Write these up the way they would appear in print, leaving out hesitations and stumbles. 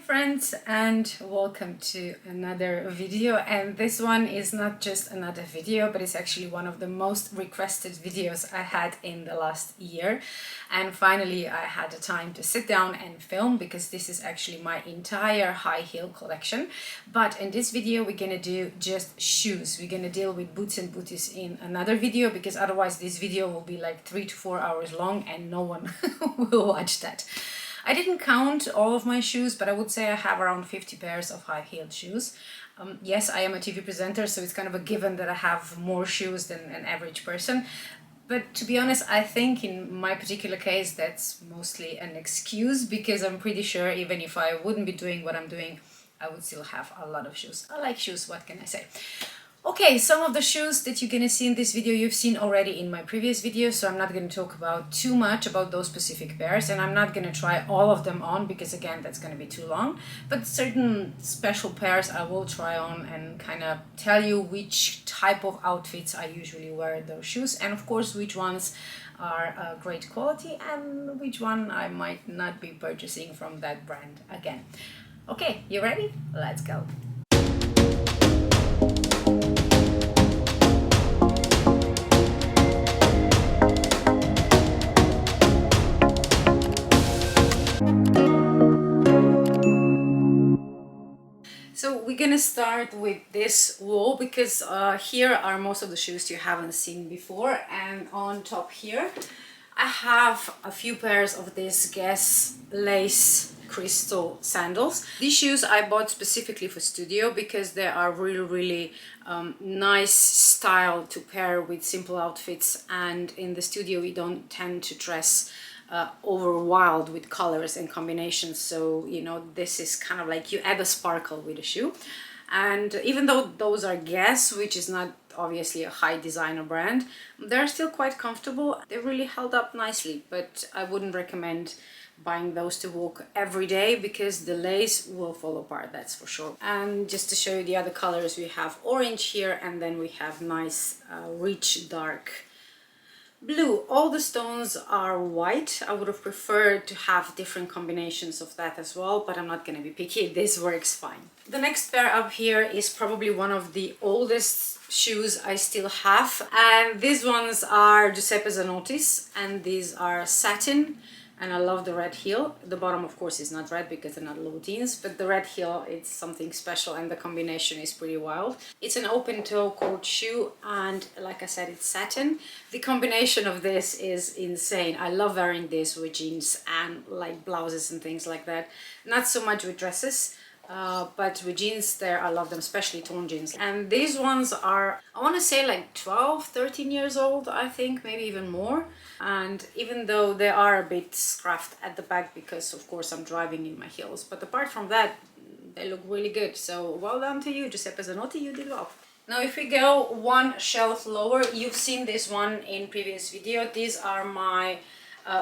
friends, and welcome to another video. And this one is not just another video, but it's actually one of the most requested videos I had in the last year. And finally I had the time to sit down and film, because this is actually my entire high heel collection. But in this video we're gonna do just shoes. We're gonna deal with boots and booties in another video, because otherwise this video will be like 3 to 4 hours long and no one will watch that. I didn't count all of my shoes, but I would say I have around 50 pairs of high-heeled shoes. Yes, I am a TV presenter, so it's kind of a given that I have more shoes than an average person. But to be honest, I think in my particular case, that's mostly an excuse, because I'm pretty sure even if I wouldn't be doing what I'm doing, I would still have a lot of shoes. I like shoes, what can I say? Okay, some of the shoes that you're gonna see in this video you've seen already in my previous video, so I'm not gonna talk about too much about those specific pairs, and I'm not gonna try all of them on because again that's gonna be too long. But certain special pairs I will try on and kind of tell you which type of outfits I usually wear those shoes, and of course which ones are great quality and which one I might not be purchasing from that brand again. Okay, you ready? Let's go. So we're gonna start with this wall, because here are most of the shoes you haven't seen before, and on top here I have a few pairs of these Guess lace crystal sandals. These shoes I bought specifically for studio because they are really nice style to pair with simple outfits, and in the studio we don't tend to dress over wild with colors and combinations, so you know, this is kind of like you add a sparkle with a shoe. And even though those are Guess, which is not obviously a high designer brand, they're still quite comfortable. They really held up nicely, but I wouldn't recommend buying those to walk every day because the lace will fall apart, that's for sure. And just to show you the other colors, we have orange here, and then we have nice rich dark blue. All the stones are white. I would have preferred to have different combinations of that as well, but I'm not going to be picky. This works fine. The next pair up here is probably one of the oldest shoes I still have, and these ones are Giuseppe Zanotti's, and these are satin. And I love the red heel. The bottom of course is not red because they're not Louboutins, but the red heel, it's something special, and the combination is pretty wild. It's an open toe court shoe, and like I said, it's satin. The combination of this is insane. I love wearing this with jeans and like blouses and things like that. Not so much with dresses, but with jeans there I love them, especially torn jeans. And these ones are, I want to say like 12, 13 years old, I think, maybe even more. And even though they are a bit scuffed at the back because of course I'm driving in my heels, but apart from that they look really good. So well done to you, Giuseppe Zanotti, you did well. Now if we go one shelf lower, you've seen this one in previous video. These are my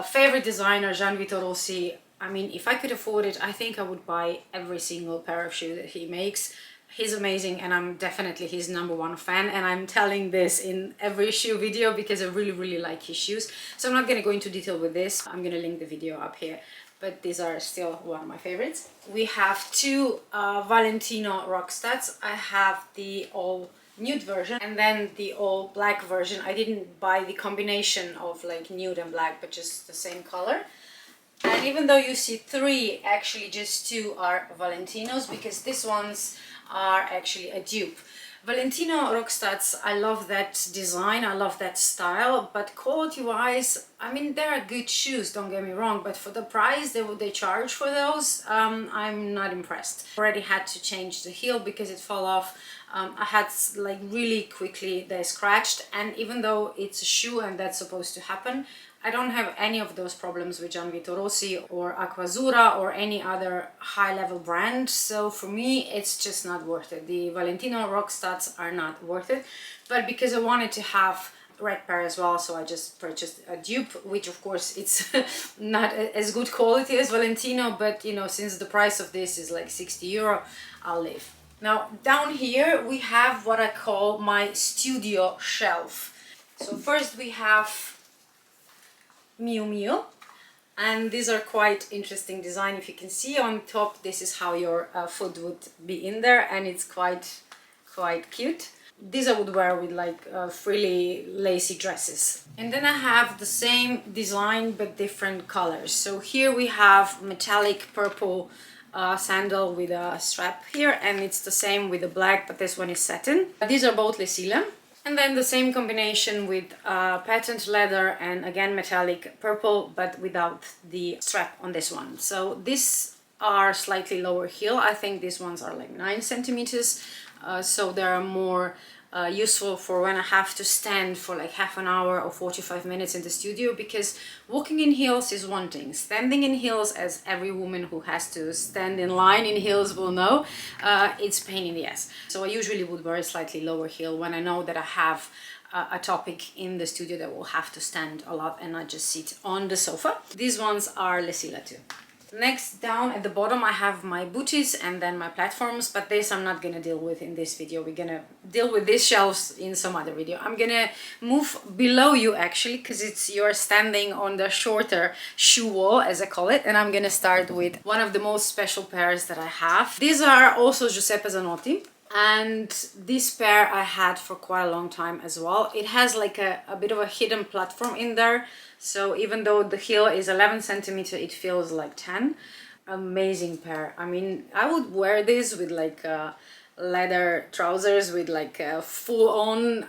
favorite designer, Gian Vito Rossi. I mean, if I could afford it, I think I would buy every single pair of shoes that he makes. He's amazing, and I'm definitely his #1 fan, and I'm telling this in every shoe video because I really like his shoes. So I'm not going to go into detail with this. I'm going to link the video up here, but these are still one of my favorites. We have two Valentino Rockstuds. I have the all nude version and then the all black version. I didn't buy the combination of like nude and black, but just the same color. And even though you see three, actually just two are Valentinos, because these ones are actually a dupe. Valentino Rockstuds, I love that design, I love that style, but quality wise, I mean, they are good shoes, don't get me wrong, but for the price they charge for those, I'm not impressed. Already had to change the heel because it fell off. I had like really quickly they scratched, and even though it's a shoe and that's supposed to happen, I don't have any of those problems with Gian Vito Rossi or Aquazzura or any other high-level brand, so for me it's just not worth it. The Valentino Rockstuds are not worth it, but because I wanted to have red pair as well, so I just purchased a dupe, which of course it's not as good quality as Valentino, but you know, since the price of this is like 60 euro, I'll leave. Now down here we have what I call my studio shelf. So first we have Miu Miu. And these are quite interesting design. If you can see on top, this is how your foot would be in there, and it's quite cute. These I would wear with like frilly lacy dresses. And then I have the same design but different colors. So here we have metallic purple sandal with a strap here, and it's the same with the black, but this one is satin. These are both Lesila. And then the same combination with patent leather and again metallic purple, but without the strap on this one. So these are slightly lower heel. I think these ones are like 9 centimeters. So they are more useful for when I have to stand for like half an hour or 45 minutes in the studio, because walking in heels is one thing. Standing in heels, as every woman who has to stand in line in heels will know, it's pain in the ass. So I usually would wear a slightly lower heel when I know that I have a topic in the studio that will have to stand a lot and not just sit on the sofa. These ones are Lesila too. Next, down at the bottom I have my booties and then my platforms, but this I'm not gonna deal with in this video. We're gonna deal with these shelves in some other video. I'm gonna move below you actually, because you're standing on the shorter shoe wall, as I call it, and I'm gonna start with one of the most special pairs that I have. These are also Giuseppe Zanotti, and this pair I had for quite a long time as well. It has like a bit of a hidden platform in there, so even though the heel is 11 centimeter, it feels like 10. Amazing pair. I mean, I would wear this with like leather trousers with like a full-on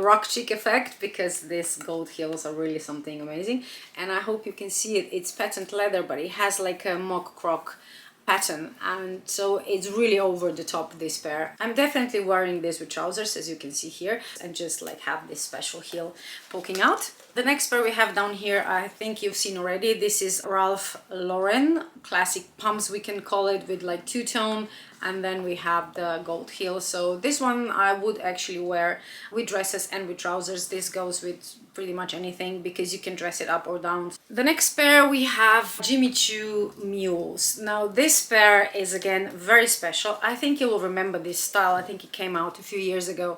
rock chic effect, because these gold heels are really something amazing. And I hope you can see it. It's patent leather, but it has like a mock croc pattern, and so it's really over the top, this pair. I'm definitely wearing this with trousers, as you can see here, and just like have this special heel poking out. The next pair we have down here, I think you've seen already. This is Ralph Lauren classic pumps, we can call it, with like two-tone, and then we have the gold heel. So this one I would actually wear with dresses and with trousers. This goes with pretty much anything because you can dress it up or down. The next pair we have Jimmy Choo Mules. Now this pair is again very special. I think you will remember this style. I think it came out a few years ago,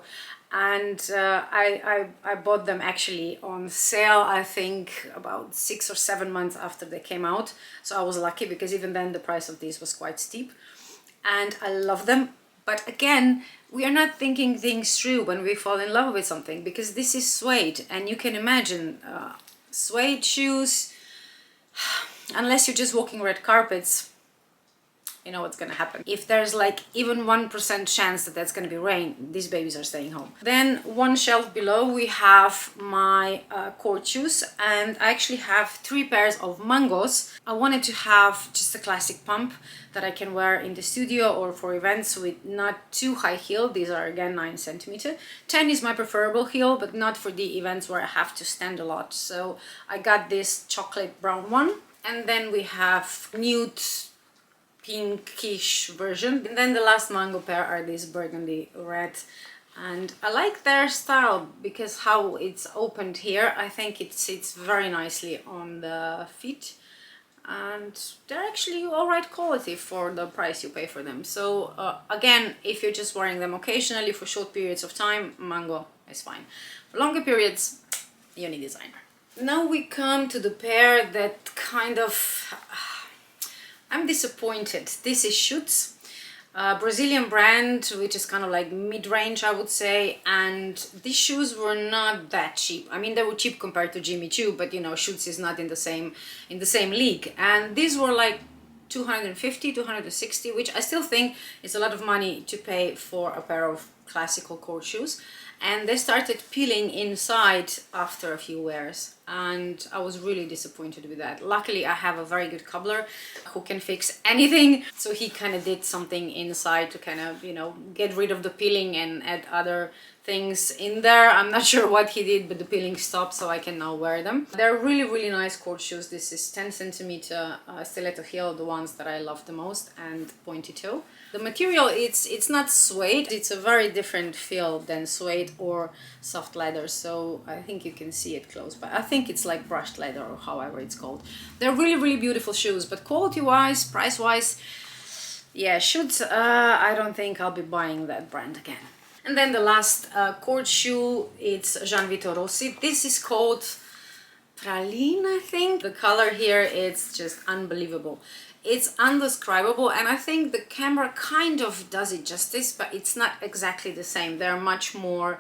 and I bought them actually on sale, I think about 6 or 7 months after they came out. So I was lucky, because even then the price of these was quite steep, and I love them. But again, we are not thinking things through when we fall in love with something, because this is suede, and you can imagine suede shoes, unless you're just walking red carpets, you know what's gonna happen. If there's like even 1% chance that that's gonna be rain, these babies are staying home. Then one shelf below we have my court shoes, and I actually have 3 pairs of Mangos. I wanted to have just a classic pump that I can wear in the studio or for events with not too high heel. These are again 9 centimeter. 10 is my preferable heel, but not for the events where I have to stand a lot. So I got this chocolate brown one, and then we have nude pinkish version, and then the last Mango pair are these burgundy red, and I like their style because how it's opened here. I think it sits very nicely on the feet, and they're actually all right quality for the price you pay for them. So again, if you're just wearing them occasionally for short periods of time, Mango is fine. For longer periods, you need designer. Now we come to the pair that kind of I'm disappointed. This is Schutz, Brazilian brand, which is kind of like mid-range, I would say, and these shoes were not that cheap. I mean, they were cheap compared to Jimmy Choo, but you know, Schutz is not in the same league. And these were like 250, 260, which I still think is a lot of money to pay for a pair of classical court shoes. And they started peeling inside after a few wears, and I was really disappointed with that. Luckily, I have a very good cobbler who can fix anything, so he kind of did something inside to kind of, you know, get rid of the peeling and add other things in there. I'm not sure what he did, but the peeling stopped, so I can now wear them. They're really, really nice court shoes. This is 10 centimeter stiletto heel, the ones that I love the most, and pointy toe. The material, it's not suede. It's a very different feel than suede or soft leather, so I think you can see it close by. I think it's like brushed leather or however it's called. They're really, really beautiful shoes, but quality-wise, price-wise, yeah, Schutz, I don't think I'll be buying that brand again. And then the last court shoe, it's Gianvito Rossi. This is called praline, I think. The color here, it's just unbelievable. It's undescribable, and I think the camera kind of does it justice, but it's not exactly the same. They're much more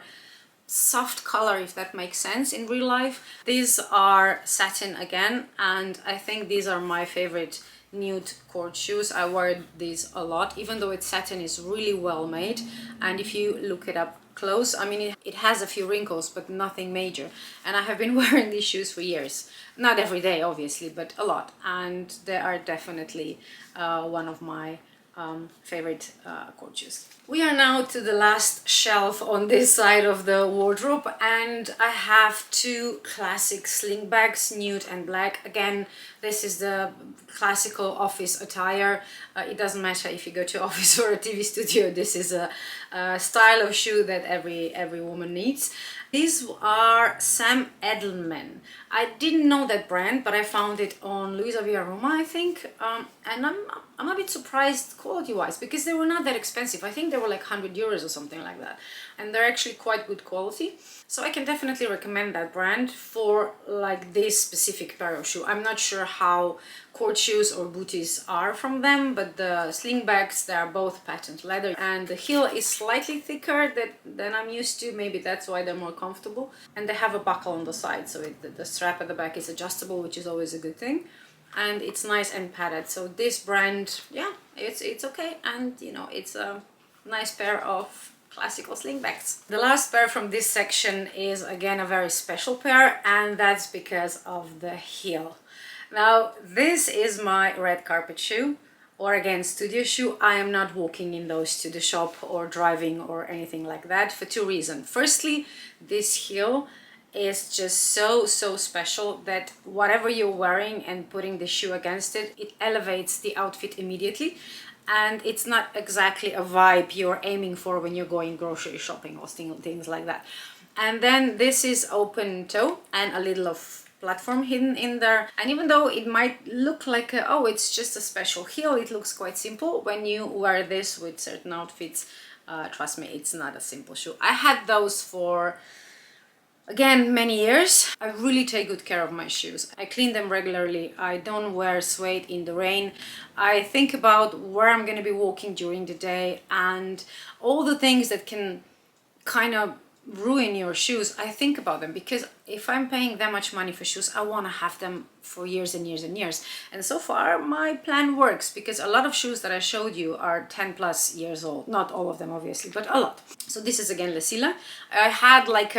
soft color, if that makes sense, in real life. These are satin again, and I think these are my favorite nude court shoes. I wear these a lot, even though it's satin, is really well made, and if you look it up close, I mean, it has a few wrinkles, but nothing major, and I have been wearing these shoes for years. Not every day, obviously, but a lot, and they are definitely one of my favorite court shoes. We are now to the last shelf on this side of the wardrobe, and I have two classic sling bags, nude and black. Again, this is the classical office attire. It doesn't matter if you go to office or a TV studio, this is a style of shoe that every woman needs. These are Sam Edelman. I didn't know that brand, but I found it on Luisa Via Roma, I think, and I'm a bit surprised quality-wise, because they were not that expensive. I think they were like 100 euros or something like that, and they're actually quite good quality. So I can definitely recommend that brand for like this specific pair of shoe. I'm not sure how court shoes or booties are from them, but the sling bags, they are both patent leather, and the heel is slightly thicker than I'm used to. Maybe that's why they're more comfortable, and they have a buckle on the side, so the strap at the back is adjustable, which is always a good thing, and it's nice and padded. So this brand, yeah, it's okay, and you know, it's a nice pair of classical sling bags. The last pair from this section is again a very special pair, and that's because of the heel. Now, this is my red carpet shoe, or again studio shoe. I am not walking in those to the shop or driving or anything like that, for two reasons. Firstly, this heel is just so special that whatever you're wearing and putting the shoe against it, it elevates the outfit immediately, and it's not exactly a vibe you're aiming for when you're going grocery shopping or things like that. And then this is open toe and a little of platform hidden in there, and even though it might look like oh, it's just a special heel, it looks quite simple. When you wear this with certain outfits, trust me, it's not a simple shoe. I had those for, again, many years. I really take good care of my shoes. I clean them regularly. I don't wear suede in the rain. I think about where I'm going to be walking during the day and all the things that can kind of ruin your shoes. I think about them, because if I'm paying that much money for shoes, I want to have them for years and years and years. And so far my plan works, because a lot of shoes that I showed you are 10 plus years old. Not all of them, obviously, but a lot. So this is again Lesila. I had like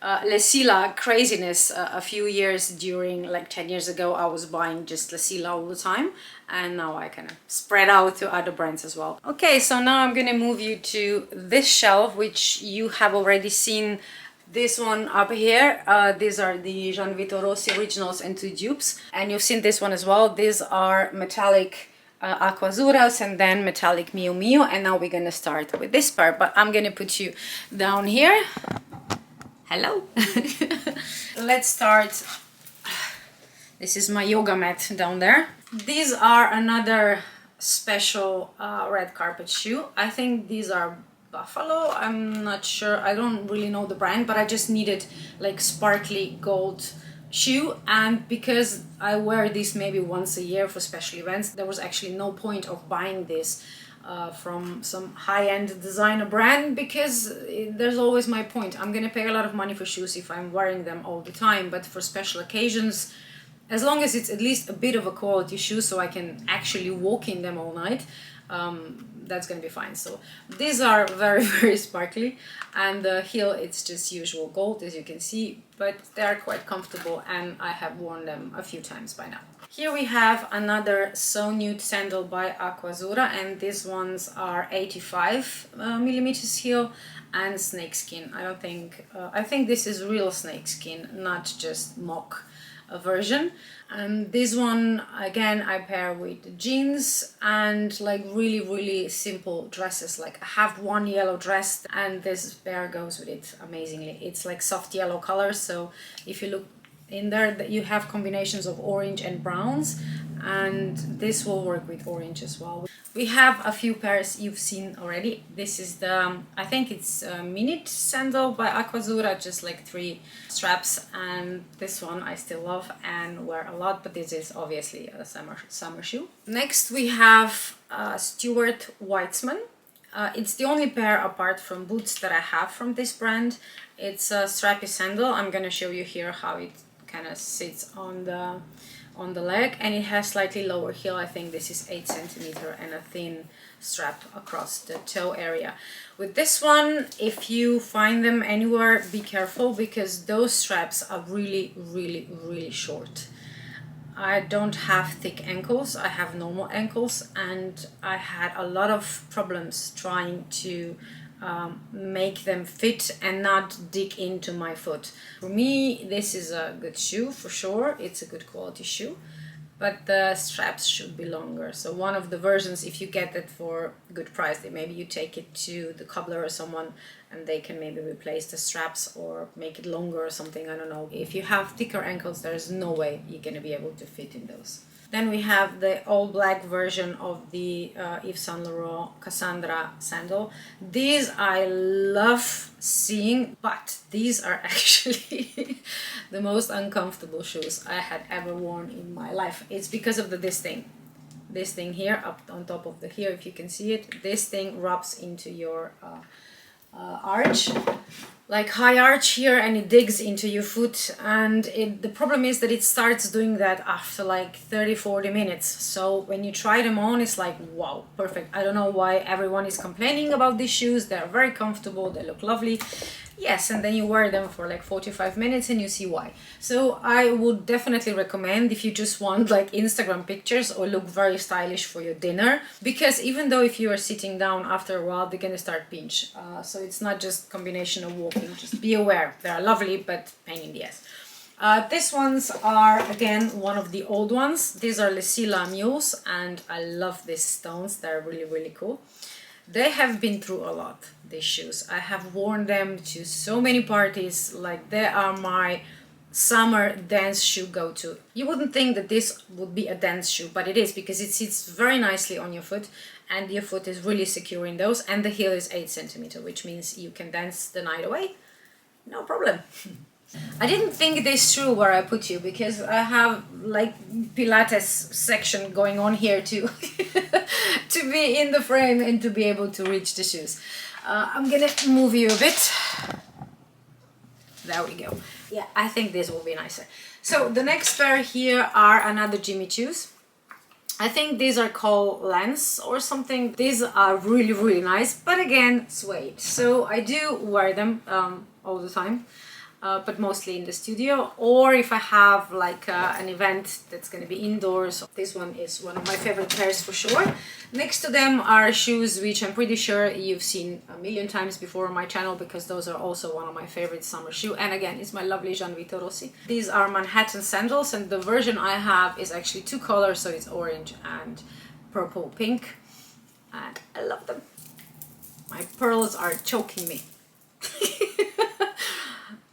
Lesila craziness a few years during, like 10 years ago, I was buying just Lesila all the time, and now I kind of spread out to other brands as well. Okay, so now I'm gonna move you to this shelf, which you have already seen. This one up here, these are the Gian Vito Rossi originals and two dupes, and you've seen this one as well. These are metallic Aquazuras and then metallic Mio Mio, and now we're gonna start with this pair, but I'm gonna put you down here. Hello. Let's start. This is my yoga mat down there. These are another special red carpet shoe. I think these are Buffalo. I'm not sure. I don't really know the brand, but I just needed like sparkly gold shoe, and because I wear this maybe once a year for special events, there was actually no point of buying this from some high-end designer brand, because there's always my point. I'm gonna pay a lot of money for shoes if I'm wearing them all the time, but for special occasions, as long as it's at least a bit of a quality shoe so I can actually walk in them all night, that's gonna be fine. So these are very sparkly, and the heel, it's just usual gold, as you can see, but they are quite comfortable, and I have worn them a few times by now. Here we have another So Nude sandal by Aquazura, and these ones are 85 millimeters heel and snakeskin. I think this is real snakeskin, not just mock version. And this one, again, I pair with jeans and like really simple dresses. Like I have one yellow dress, and this pair goes with it amazingly. It's like soft yellow color, so if you look in there, that you have combinations of orange and browns, and this will work with orange as well. We have a few pairs you've seen already. This is the, I think it's a Minute sandal by Aquazzura, just like 3 straps, and this one I still love and wear a lot, but this is obviously a summer shoe. Next we have Stuart Weitzman. It's the only pair apart from boots that I have from this brand. It's a strappy sandal. I'm gonna show you here how it kind of sits on the leg, and it has slightly lower heel. I think this is 8 centimeter and a thin strap across the toe area. With this one, if you find them anywhere, be careful because those straps are really short. I don't have thick ankles, I have normal ankles, and I had a lot of problems trying to make them fit and not dig into my foot. For me, this is a good shoe for sure. It's a good quality shoe, but the straps should be longer. So one of the versions, if you get it for a good price, maybe you take it to the cobbler or someone and they can maybe replace the straps or make it longer or something, I don't know. If you have thicker ankles, there's no way you're gonna be able to fit in those. Then we have the all black version of the Yves Saint Laurent Cassandra sandal. These I love seeing, but these are actually the most uncomfortable shoes I had ever worn in my life. It's because of this thing here up on top of the here, if you can see it. This thing rubs into your arch, like high arch here, and it digs into your foot, and the problem is that it starts doing that after like 30-40 minutes. So when you try them on, it's like wow, perfect. I don't know why everyone is complaining about these shoes. They're very comfortable, they look lovely. Yes, and then you wear them for like 45 minutes and you see why. So I would definitely recommend if you just want like Instagram pictures or look very stylish for your dinner, because even though if you are sitting down after a while, they're gonna start pinch. So it's not just combination of walking, just be aware. They're lovely, but pain in the ass. These ones are again one of the old ones. These are Lesilla mules, and I love these stones. They're really cool. They have been through a lot, these shoes. I have worn them to so many parties, like they are my summer dance shoe go-to. You wouldn't think that this would be a dance shoe, but it is, because it sits very nicely on your foot and your foot is really secure in those, and the heel is 8 centimeter, which means you can dance the night away, no problem. I didn't think this through where I put you, because I have like Pilates section going on here too, to be in the frame and to be able to reach the shoes. I'm gonna move you a bit. There we go. Yeah, I think this will be nicer. So the next pair here are another Jimmy Choos. I think these are called Lens or something. These are really nice, but again, suede. So I do wear them all the time. But mostly in the studio, or if I have like an event that's going to be indoors. This one is one of my favorite pairs for sure. Next to them are shoes which I'm pretty sure you've seen a million times before on my channel, because those are also one of my favorite summer shoes, and again it's my lovely Gianvito Rossi. These are Manhattan sandals, and the version I have is actually 2 colors, so it's orange and purple pink, and I love them. My pearls are choking me.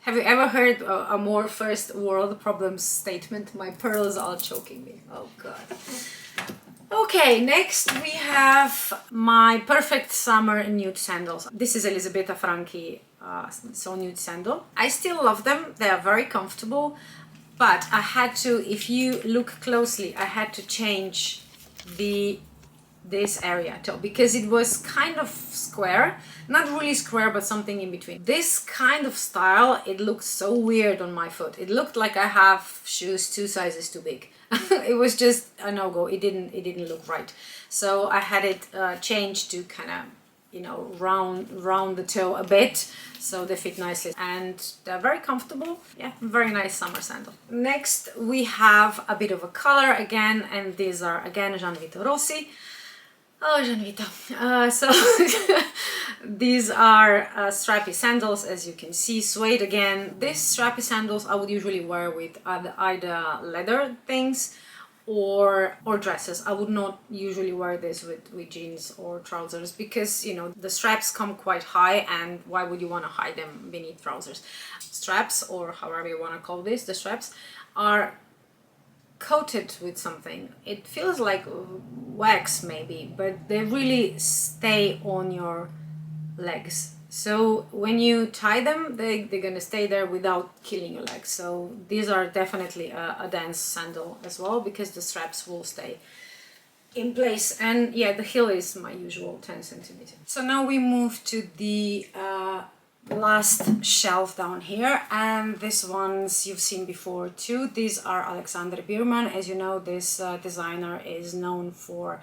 Have you ever heard a more first world problems statement? My pearls are choking me. Oh God. Okay, next we have my perfect summer nude sandals. This is Elisabetta Franchi So Nude sandal. I still love them. They are very comfortable, but I had to, if you look closely, I had to change this area too, because it was kind of square, not really square, but something in between. This kind of style, it looked so weird on my foot. It looked like I have shoes 2 sizes too big. It was just a no-go. It didn't look right. So I had it changed to kind of, you know, round the toe a bit, so they fit nicely and they're very comfortable. Yeah, very nice summer sandal. Next we have a bit of a color again, and these are again Gianvito Rossi. Oh, Gianvito. So these are strappy sandals, as you can see, suede again. These strappy sandals I would usually wear with either leather things or dresses. I would not usually wear this with jeans or trousers, because, you know, the straps come quite high, and why would you want to hide them beneath trousers? Straps, or however you want to call this, the straps are coated with something. It feels like wax maybe, but they really stay on your legs. So when you tie them, they're gonna stay there without killing your legs. So these are definitely a dance sandal as well, because the straps will stay in place. And yeah, the heel is my usual 10 centimeters. So now we move to the last shelf down here, and these ones you've seen before too. These are Alexander Biermann. As you know, this designer is known for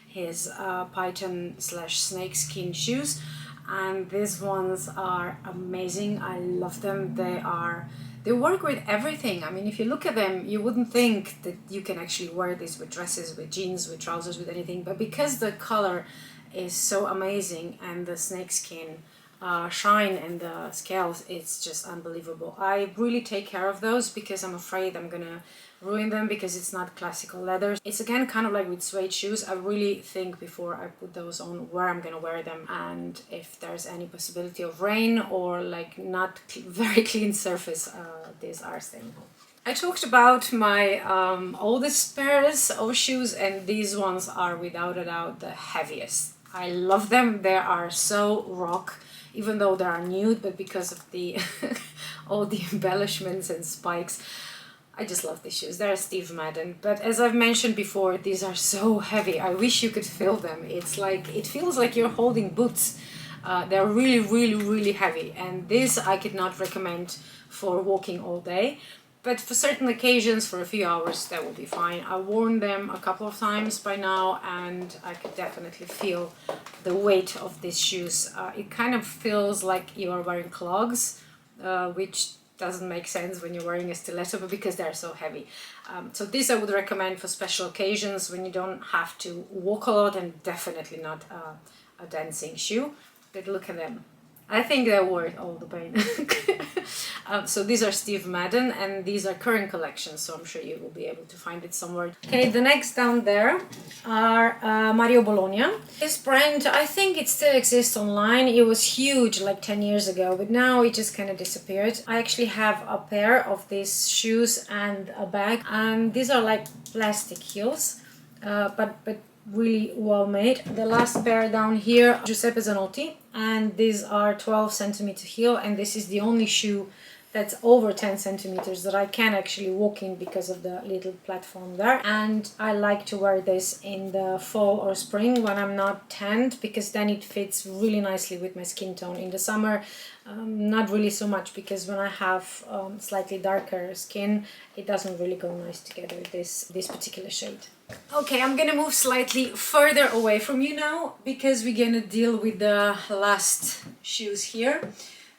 his python slash snakeskin shoes, and these ones are amazing. I love them. They work with everything. I mean, if you look at them, you wouldn't think that you can actually wear this with dresses, with jeans, with trousers, with anything, but because the color is so amazing and the snakeskin shine and the scales, it's just unbelievable. I really take care of those because I'm afraid I'm gonna ruin them because it's not classical leather. It's again kind of like with suede shoes. I really think before I put those on where I'm gonna wear them and if there's any possibility of rain or like not very clean surface, these are staying home. I talked about my oldest pairs of shoes, and these ones are without a doubt the heaviest. I love them. They are so rock, even though they are nude, but because of the all the embellishments and spikes, I just love these shoes. They're Steve Madden, but as I've mentioned before, these are so heavy. I wish you could feel them. It's like, it feels like you're holding boots. They're really, really, really heavy, and this I could not recommend for walking all day. But for certain occasions, for a few hours, that will be fine. I've worn them a couple of times by now, and I could definitely feel the weight of these shoes. It kind of feels like you are wearing clogs, which doesn't make sense when you're wearing a stiletto, but because they're so heavy. So this I would recommend for special occasions when you don't have to walk a lot, and definitely not a dancing shoe. But look at them. I think they're worth all the pain. So these are Steve Madden, and these are current collections, so I'm sure you will be able to find it somewhere. Okay, the next down there are Mario Bologna. This brand, I think it still exists online. It was huge like 10 years ago, but now it just kind of disappeared. I actually have a pair of these shoes and a bag, and these are like plastic heels, but really well made. The last pair down here, Giuseppe Zanotti, and these are 12 centimeter heel, and this is the only shoe that's over 10 centimeters that I can actually walk in because of the little platform there. And I like to wear this in the fall or spring when I'm not tanned, because then it fits really nicely with my skin tone. In the summer, not really so much, because when I have slightly darker skin, it doesn't really go nice together, this particular shade. Okay, I'm gonna move slightly further away from you now, because we're gonna deal with the last shoes here.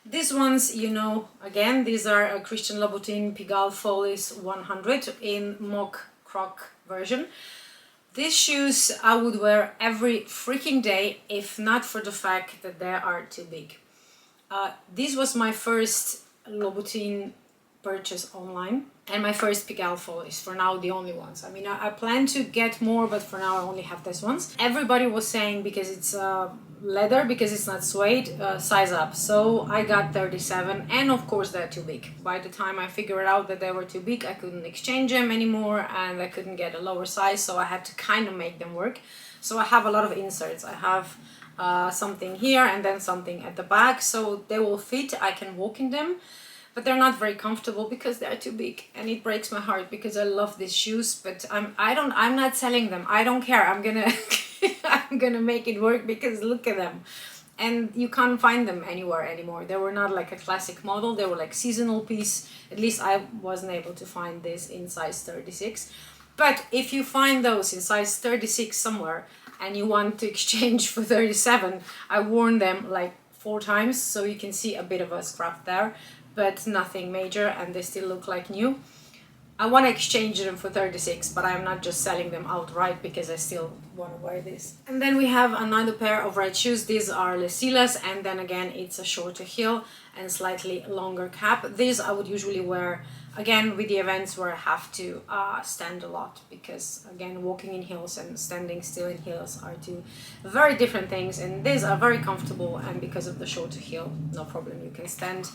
These ones, you know, again, these are a Christian Louboutin Pigalle Follies 100 in mock croc version. These shoes I would wear every freaking day, if not for the fact that they are too big. This was my first Louboutin purchase online, and my first Pigalle Follies, for now the only ones. I mean, I plan to get more, but for now I only have these ones. Everybody was saying, because it's leather, because it's not suede, size up. So I got 37, and of course they're too big. By the time I figured out that they were too big, I couldn't exchange them anymore, and I couldn't get a lower size, so I had to kind of make them work. So I have a lot of inserts. I have something here and then something at the back, so they will fit. I can walk in them, but they're not very comfortable because they're too big, and it breaks my heart because I love these shoes. But I'm not selling them. I don't care. I'm gonna I'm gonna make it work, because look at them, and you can't find them anywhere anymore. They were not like a classic model. They were like seasonal piece. At least I wasn't able to find this in size 36. But if you find those in size 36 somewhere and you want to exchange for 37, I worn them like 4 times, so you can see a bit of a scrap there, but nothing major, and they still look like new. I want to exchange them for 36, but I'm not just selling them outright, because I still want to wear this. And then we have another pair of red shoes. These are Les Silas, and then again it's a shorter heel and slightly longer cap. These I would usually wear again with the events where I have to stand a lot, because again, walking in heels and standing still in heels are two very different things, and these are very comfortable, and because of the shorter heel, no problem, you can stand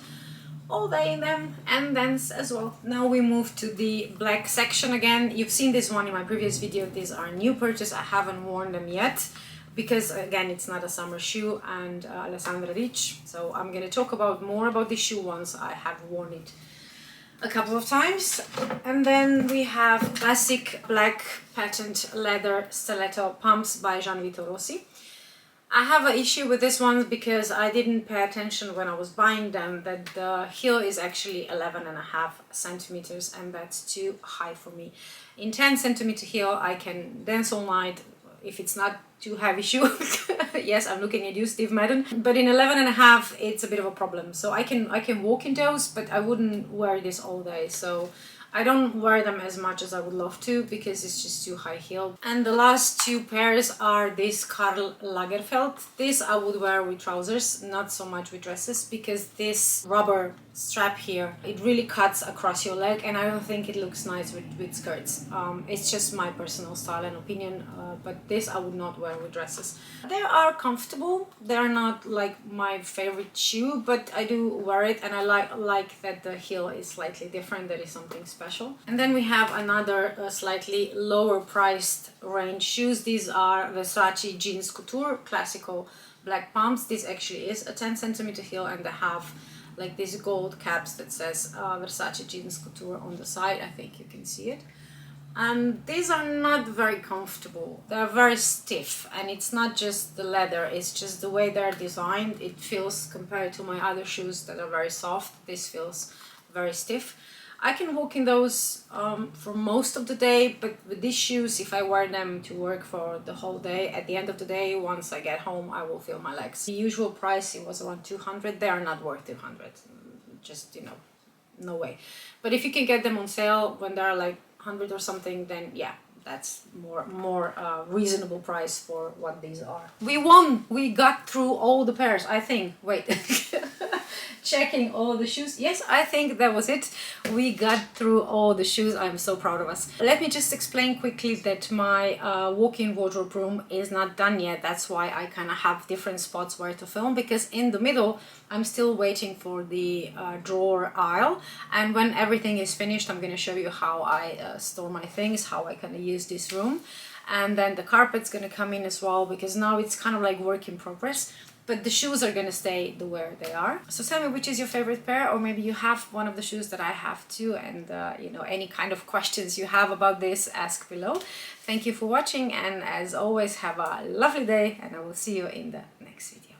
all day in them and dance as well. Now we move to the black section again. You've seen this one in my previous video. These are new purchase. I haven't worn them yet because again it's not a summer shoe and Alessandra Rich. So I'm gonna talk about more about the shoe once I have worn it a couple of times. And then we have classic black patent leather stiletto pumps by Gianvito Rossi. I have an issue with this one because I didn't pay attention when I was buying them that the heel is actually 11.5 centimeters, and that's too high for me. In 10 centimeter heel I can dance all night if it's not too heavy shoe. Yes, I'm looking at you, Steve Madden. But in 11.5 it's a bit of a problem. So I can walk in those, but I wouldn't wear this all day. So I don't wear them as much as I would love to because it's just too high heel. And the last two pairs are this Karl Lagerfeld. This I would wear with trousers, not so much with dresses, because this rubber strap here, it really cuts across your leg and I don't think it looks nice with skirts. It's just my personal style and opinion, but this I would not wear with dresses. They are comfortable. They're not like my favorite shoe, but I do wear it and I like that the heel is slightly different. That is something special. And then we have another slightly lower priced range shoes. These are Versace Jeans Couture classical black pumps. This actually is a 10 centimeter heel and they have like these gold caps that says Versace Jeans Couture on the side. I think you can see it. And these are not very comfortable. They're very stiff, and it's not just the leather, it's just the way they're designed. It feels, compared to my other shoes that are very soft, this feels very stiff. I can walk in those for most of the day, but with these shoes, if I wear them to work for the whole day, at the end of the day, once I get home, I will feel my legs. The usual price, it was around 200. They are not worth 200. Just, you know, no way. But if you can get them on sale when they're like 100 or something, then yeah, that's more reasonable price for what these are. We won. We got through all the pairs, I think. Wait. Checking all the shoes. Yes, I think that was it. We got through all the shoes. I'm so proud of us. Let me just explain quickly that my walk-in wardrobe room is not done yet. That's why I kind of have different spots where to film, because in the middle I'm still waiting for the drawer aisle, and when everything is finished I'm going to show you how I store my things, how I kind of use this room. And then the carpet's going to come in as well, because now it's kind of like work in progress. But the shoes are gonna stay the where they are. So tell me, which is your favorite pair, or maybe you have one of the shoes that I have too, and you know, any kind of questions you have about this, ask below. Thank you for watching, and as always, have a lovely day, and I will see you in the next video.